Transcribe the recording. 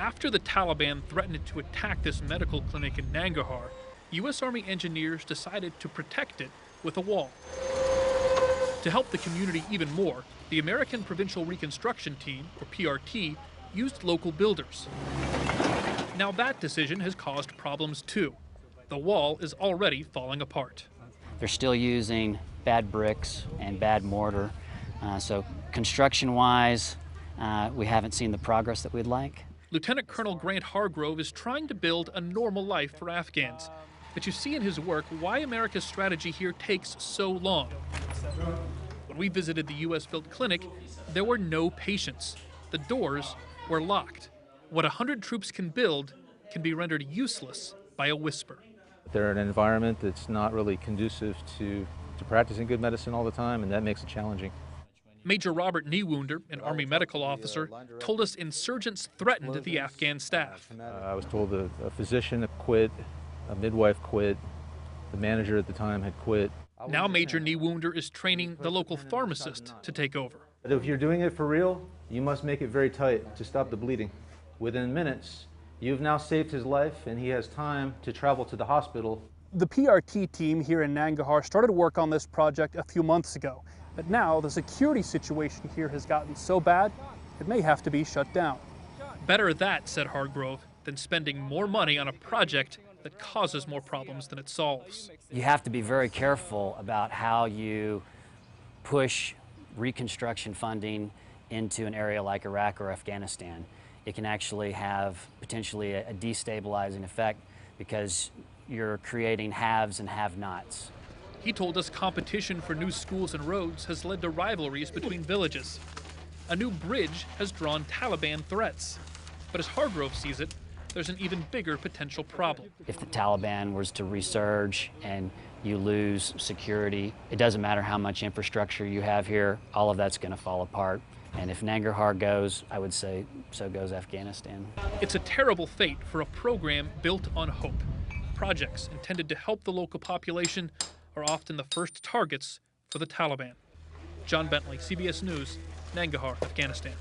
After the Taliban threatened to attack this medical clinic in Nangarhar, U.S. Army engineers decided to protect it with a wall. To help the community even more, the American Provincial Reconstruction Team, or PRT, used local builders. Now that decision has caused problems too. The wall is already falling apart. They're still using bad bricks and bad mortar, so construction-wise, we haven't seen the progress that we'd like. Lieutenant Colonel Grant Hargrove is trying to build a normal life for Afghans. But you see in his work why America's strategy here takes so long. When we visited the U.S.-built clinic, there were no patients. The doors were locked. What 100 troops can build can be rendered useless by a whisper. They're in an environment that's not really conducive to practicing good medicine all the time, and that makes it challenging. Major Robert Niewunder, an Army medical officer, told us insurgents threatened the Afghan staff. I was told a physician quit, a midwife quit, the manager at the time had quit. Now Major Niewunder is training the local pharmacist to take over. But if you're doing it for real, you must make it very tight to stop the bleeding. Within minutes, you've now saved his life and he has time to travel to the hospital. The PRT team here in Nangarhar started work on this project a few months ago. But now the security situation here has gotten so bad, it may have to be shut down. Better that, said Hargrove, than spending more money on a project that causes more problems than it solves. You have to be very careful about how you push reconstruction funding into an area like Iraq or Afghanistan. It can actually have potentially a destabilizing effect because you're creating haves and have-nots. He told us competition for new schools and roads has led to rivalries between villages. A new bridge has drawn Taliban threats. But as Hargrove sees it, there's an even bigger potential problem. If the Taliban was to resurge and you lose security, it doesn't matter how much infrastructure you have here, all of that's going to fall apart. And if Nangarhar goes, I would say so goes Afghanistan. It's a terrible fate for a program built on hope. Projects intended to help the local population are often the first targets for the Taliban. John Bentley, CBS News, Nangarhar, Afghanistan.